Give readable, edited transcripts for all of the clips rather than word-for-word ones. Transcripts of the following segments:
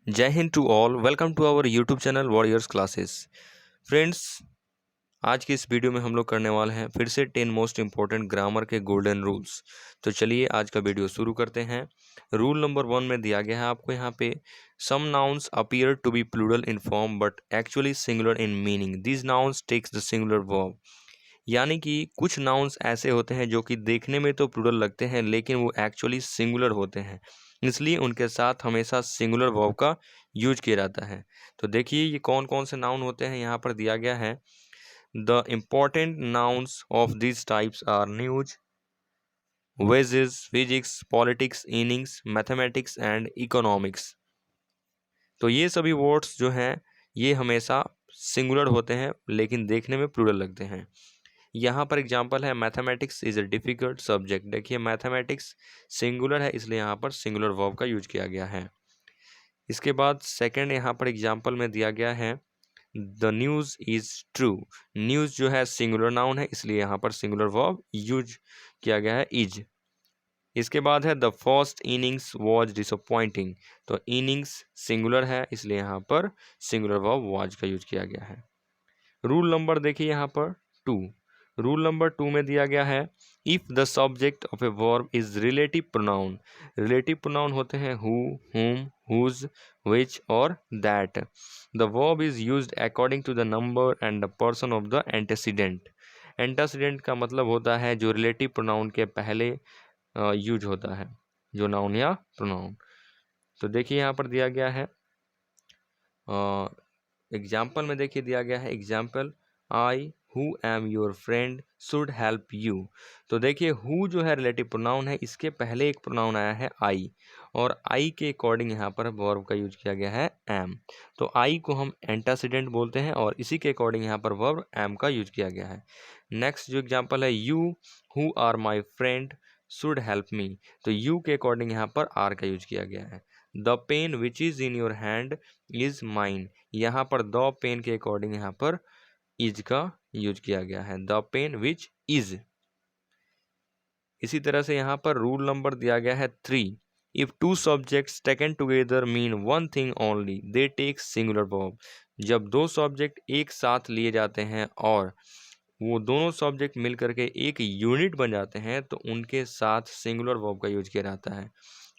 जय Hind to all. Welcome to our YouTube channel warriors classes. Friends, आज की इस वीडियो में हम लोग करने वाले हैं फिर से 10 मोस्ट इंपॉर्टेंट ग्रामर के गोल्डन रूल्स। तो चलिए आज का वीडियो शुरू करते हैं। रूल नंबर 1 में दिया गया है आपको यहाँ पे, some nouns appear to be plural in form but actually singular in meaning, these nouns takes the singular verb. यानी कि कुछ नाउन्स ऐसे होते हैं जो कि देखने में तो प्लूरल लगते हैं लेकिन वो एक्चुअली सिंगुलर होते हैं, इसलिए उनके साथ हमेशा सिंगुलर वर्ब का यूज किया जाता है। तो देखिए ये कौन कौन से नाउन होते हैं, यहाँ पर दिया गया है। The important nouns of this types R news, wages, physics, politics, innings, mathematics and economics. तो ये सभी वर्ड्स जो हैं ये हमेशा सिंगुलर होते हैं लेकिन देखने में प्लूरल लगते हैं। यहाँ पर एग्जांपल है, mathematics is a difficult subject. देखिए मैथमेटिक्स सिंगुलर है इसलिए यहाँ पर सिंगुलर वर्ब का यूज किया गया है। इसके बाद सेकंड यहाँ पर एग्जांपल में दिया गया है, the news is true. News जो है सिंगुलर नाउन है इसलिए यहाँ पर सिंगुलर वर्ब यूज किया गया है, इज। इसके बाद है, the first innings was disappointing. तो इनिंग्स सिंगुलर है इसलिए यहाँ पर सिंगुलर वर्ब वॉज का यूज किया गया है। रूल नंबर देखिए यहाँ पर 2। रूल नंबर 2 में दिया गया है, if the subject of a verb is relative pronoun. Relative pronoun होते हैं हु, हुम, हुज, विच और that. The verb is used according to the number and the person of the antecedent. Antecedent का मतलब होता है जो relative pronoun के पहले यूज होता है, जो नाउन या प्रोनाउन। तो देखिए यहाँ पर दिया गया है, एग्जाम्पल में देखिए दिया गया है, example, I who am your friend should help you. तो देखिए हु जो है रिलेटिव प्रोनाउन है, इसके पहले एक प्रोनाउन आया है आई, और आई के अकॉर्डिंग यहाँ पर वर्ब का यूज किया गया है एम। तो आई को हम एंटासिडेंट बोलते हैं और इसी के अकॉर्डिंग यहाँ पर वर्ब एम का यूज किया गया है। नेक्स्ट जो एग्जाम्पल है, you who are my friend should help me. तो यू के अकॉर्डिंग यहाँ पर आर का यूज किया गया है। The pen which is in your hand is mine. यहाँ पर द पेन के अकॉर्डिंग यहाँ पर इज का यूज किया गया है, द पेन विच इज। इसी तरह से यहाँ पर रूल नंबर दिया गया है 3। If two subjects taken together mean one thing only they take singular verb. जब दो सब्जेक्ट एक साथ लिए जाते हैं और वो दोनों सब्जेक्ट मिल करके एक यूनिट बन जाते हैं तो उनके साथ सिंगुलर वर्ब का यूज किया जाता है।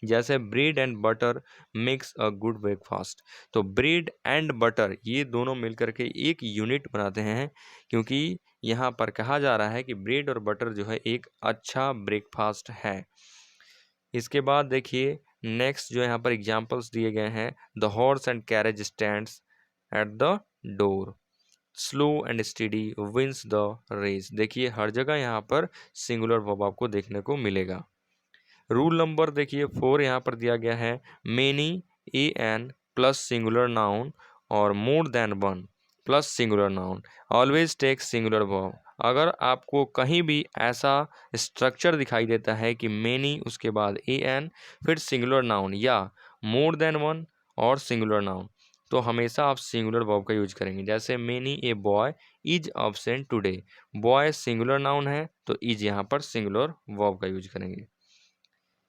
जैसे bread and butter makes a good breakfast. तो ब्रेड एंड बटर ये दोनों मिलकर के एक यूनिट बनाते हैं, क्योंकि यहाँ पर कहा जा रहा है कि ब्रेड और बटर जो है एक अच्छा ब्रेकफास्ट है। इसके बाद देखिए नेक्स्ट जो यहाँ पर एग्जाम्पल्स दिए गए हैं, the horse and carriage stands at the door, slow and steady wins the race. देखिए हर जगह यहाँ पर सिंगुलर वर्ब आपको देखने को मिलेगा। रूल नंबर देखिए 4 यहाँ पर दिया गया है, many a an plus singular noun और more than one plus singular noun always take singular verb. अगर आपको कहीं भी ऐसा स्ट्रक्चर दिखाई देता है कि मेनी उसके बाद ए एन फिर सिंगुलर नाउन या मोर देन वन और सिंगुलर नाउन, तो हमेशा आप सिंगुलर वर्ब का यूज करेंगे। जैसे many a boy is absent today, boy singular noun है तो इज यहाँ पर सिंगुलर वर्ब का यूज करेंगे।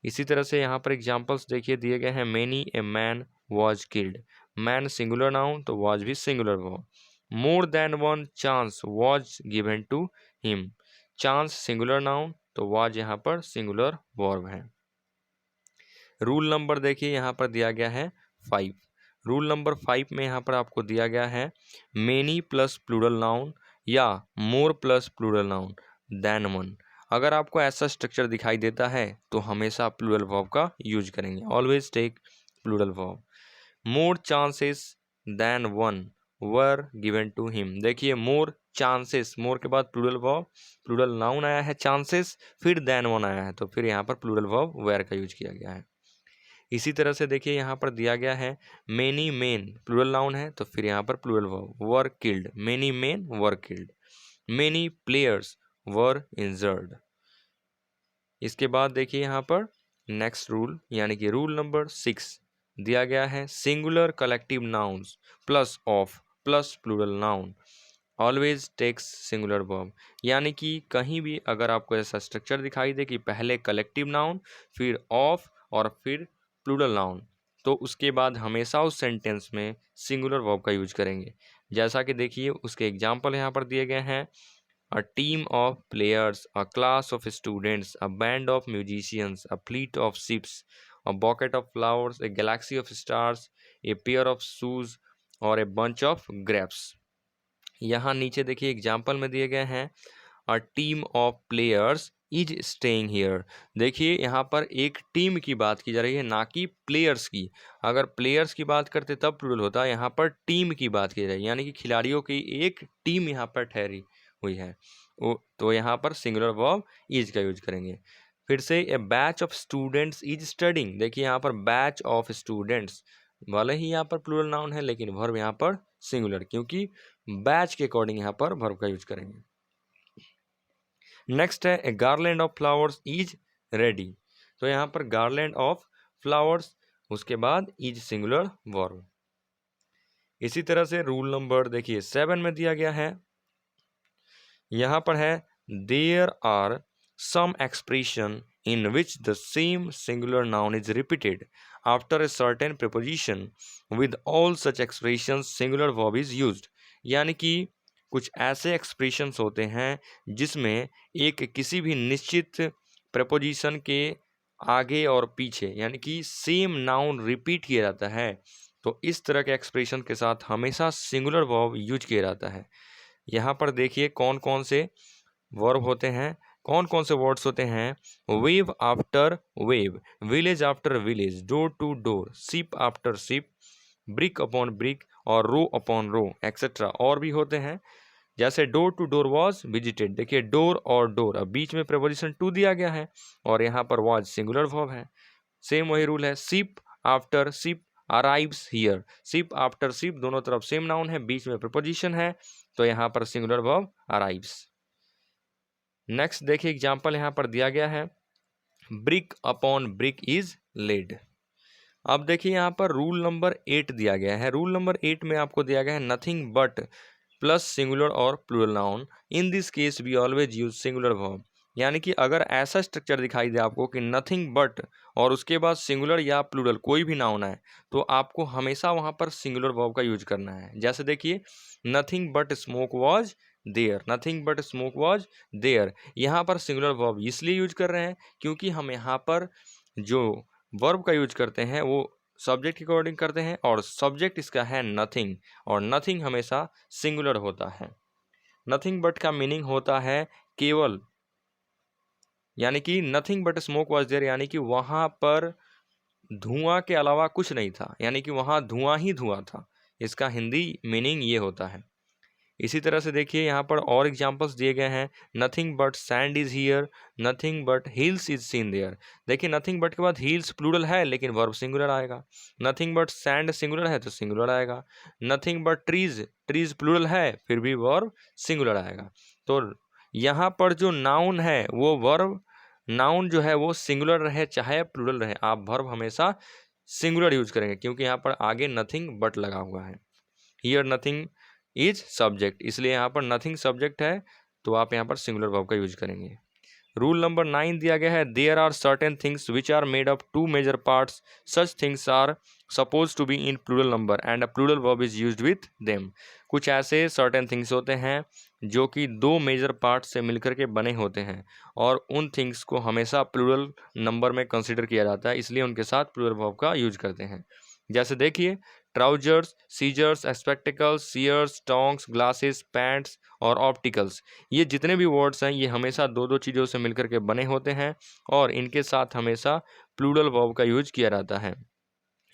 इसी तरह से यहाँ पर एग्जाम्पल्स देखिए दिए गए हैं, many a man was killed. Man singular noun तो वॉज भी singular verb. More than one chance was given to him, chance singular noun तो वॉज यहाँ पर सिंगुलर वर्ब है। रूल नंबर देखिए यहाँ पर दिया गया है 5। रूल नंबर 5 में यहाँ पर आपको दिया गया है, मेनी प्लस प्लूरल नाउन या more plus plural noun than one. अगर आपको ऐसा स्ट्रक्चर दिखाई देता है तो हमेशा प्लूरल वर्ब का यूज करेंगे, always take plural verb. More chances than one were given to him. देखिए मोर चांसेस, मोर के बाद प्लूरल वर्ब, प्लूरल नाउन आया है चांसेस, फिर देन वन आया है तो फिर यहाँ पर प्लूरल वर्ब वेयर का यूज किया गया है। इसी तरह से देखिए यहाँ पर दिया गया है, मेनी मेन प्लूरल नाउन है तो फिर यहाँ पर plural verb were killed, many men were killed. Many players were injured. इसके बाद देखिए यहाँ पर नेक्स्ट रूल यानी कि रूल नंबर 6 दिया गया है, singular collective nouns plus of plus plural noun always takes singular verb. यानी कि कहीं भी अगर आपको ऐसा स्ट्रक्चर दिखाई दे कि पहले कलेक्टिव नाउन फिर ऑफ और फिर प्लूरल नाउन तो उसके बाद हमेशा उस सेंटेंस में सिंगुलर वर्ब का यूज करेंगे। जैसा कि देखिए उसके एग्जाम्पल यहाँ पर दिए गए हैं। A team of players, a class of students, a band of musicians, a fleet of ships, a bouquet of flowers, A Galaxy of stars, a pair of shoes और ए बंच ऑफ ग्रेप्स। यहाँ नीचे देखिए example में दिए गए हैं। A team of players is staying here. देखिए यहाँ पर एक टीम की बात की जा रही है, ना कि प्लेयर्स की। अगर प्लेयर्स की बात करते तब प्लूरल होता, यहाँ पर टीम की बात की जा रही है, यानी कि खिलाड़ियों की एक टीम यहाँ पर ठहरी हुई है। तो यहाँ पर सिंगुलर वर्ब इज का यूज करेंगे। फिर से a batch of students is studying. देखिए यहाँ पर बैच ऑफ स्टूडेंट्स, भले ही यहाँ पर प्लूरल नाउन है लेकिन वर्ब यहाँ पर सिंगुलर, क्योंकि बैच के अकॉर्डिंग यहाँ पर वर्ब का यूज करेंगे। नेक्स्ट है a garland of flowers is ready. तो यहाँ पर गार्लैंड ऑफ फ्लावर्स, उसके बाद इज सिंगुलर वर्ब। इसी तरह से रूल नंबर देखिए 7 में दिया गया है। यहाँ पर है there are some expression in which the same singular noun is repeated after a certain preposition. With all such expressions singular verb is used. यानी कि कुछ ऐसे एक्सप्रेशंस होते हैं जिसमें एक किसी भी निश्चित प्रपोजिशन के आगे और पीछे यानी कि सेम नाउन रिपीट किया जाता है, तो इस तरह के एक्सप्रेशन के साथ हमेशा सिंगुलर वर्ब यूज किया जाता है। यहाँ पर देखिए कौन कौन से वर्ब होते हैं, कौन कौन से वर्ड्स होते हैं। Wave after wave, village after village, door to door, ship after ship, brick upon brick और रो अपॉन रो एक्सेट्रा और भी होते हैं। जैसे door to door was visited, देखिए डोर और डोर, अब बीच में प्रेपोजिशन टू दिया गया है और यहाँ पर वॉज सिंगुलर वर्ब है। सेम वही रूल है। Ship after ship arrives here, ship after ship दोनों तरफ सेम नाउन है, बीच में प्रेपोजिशन है, तो यहाँ पर सिंगुलर वर्ब अराइव्स। नेक्स्ट देखिए एग्जाम्पल यहाँ पर दिया गया है। Brick upon brick is laid. अब देखिए यहाँ पर रूल नंबर 8 दिया गया है। रूल नंबर 8 में आपको दिया गया है नथिंग बट प्लस सिंगुलर और plural noun, in this case we always use singular verb. यानी कि अगर ऐसा स्ट्रक्चर दिखाई दे आपको कि नथिंग बट और उसके बाद सिंगुलर या प्लूरल कोई भी नाउन है, तो आपको हमेशा वहाँ पर सिंगुलर वर्ब का यूज करना है। जैसे देखिए nothing but smoke was there, nothing but smoke was there, यहाँ पर सिंगुलर वर्ब इसलिए यूज कर रहे हैं क्योंकि हम यहाँ पर जो वर्ब का यूज करते हैं वो सब्जेक्ट के अकॉर्डिंग करते हैं और सब्जेक्ट इसका है नथिंग, और नथिंग हमेशा सिंगुलर होता है। नथिंग बट का मीनिंग होता है केवल, यानी कि nothing but smoke was there, यानी कि वहाँ पर धुआं के अलावा कुछ नहीं था, यानी कि वहाँ धुआं ही धुआं था। इसका हिंदी मीनिंग ये होता है। इसी तरह से देखिए यहाँ पर और एग्जांपल्स दिए गए हैं। Nothing but sand is here, nothing but hills is seen there. देखिए नथिंग बट के बाद हिल्स प्लूरल है लेकिन वर्ब सिंगुलर आएगा। नथिंग बट सैंड सिंगुलर है तो सिंगुलर आएगा। Nothing but trees, trees plural है फिर भी वर्ब सिंगुलर आएगा। तो यहाँ पर जो नाउन है वो वर्ब, नाउन जो है वो सिंगुलर रहे चाहे प्लूरल रहे, आप वर्ब हमेशा सिंगुलर यूज करेंगे क्योंकि यहाँ पर आगे नथिंग बट लगा हुआ है। हियर नथिंग इज सब्जेक्ट, इसलिए यहाँ पर नथिंग सब्जेक्ट है तो आप यहाँ पर सिंगुलर वर्ब का यूज करेंगे। रूल नंबर 9 दिया गया है। There are certain things which are made of two major parts, such things are suppose to be in plural number and a plural verb is used with them. कुछ ऐसे certain things होते हैं जो कि दो मेजर पार्ट से मिलकर के बने होते हैं और उन थिंग्स को हमेशा प्लूरल नंबर में कंसिडर किया जाता है, इसलिए उनके साथ प्लूरल वर्ब का यूज करते हैं। जैसे देखिए trousers, scissors, spectacles, shears, tongs, glasses, pants और ऑप्टिकल्स, ये जितने भी वर्ड्स हैं ये हमेशा दो दो चीज़ों से मिलकर के बने होते हैं और इनके साथ हमेशा प्लूरल वर्ब का यूज किया जाता है।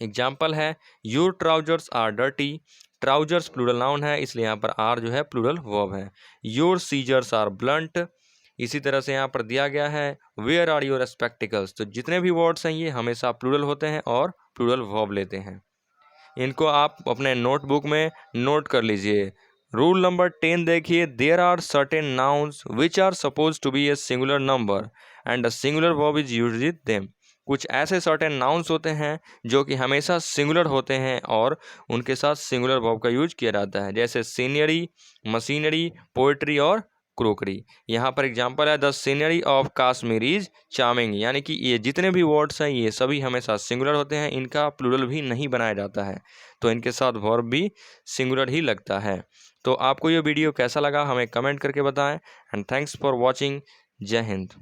एग्जाम्पल है your trousers are dirty, trousers plural noun है इसलिए यहाँ पर आर जो है प्लूरल वर्ब है। योर सीजर्स आर ब्लंट, इसी तरह से यहाँ पर दिया गया है वेयर आर योर स्पेक्टिकल्स, तो जितने भी वर्ड्स हैं ये हमेशा प्लूरल होते हैं और प्लूरल वर्ब लेते हैं। इनको आप अपने नोटबुक में नोट कर लीजिए। रूल नंबर 10 देखिए। There are certain nouns which are suppose to be a singular number and a singular verb is used with them. कुछ ऐसे सर्टेन नाउन्स होते हैं जो कि हमेशा सिंगुलर होते हैं और उनके साथ सिंगुलर वर्ब का यूज किया जाता है, जैसे सीनरी, मशीनरी, पोएट्री और क्रोकरी। यहाँ पर एग्जाम्पल है the scenery of Kashmir is charming, यानी कि ये जितने भी वर्ड्स हैं ये सभी हमेशा सिंगुलर होते हैं, इनका प्लूरल भी नहीं बनाया जाता है, तो इनके साथ वर्ब भी सिंगुलर ही लगता है। तो आपको ये वीडियो कैसा लगा हमें कमेंट करके बताएं। And thanks for watching. जय हिंद।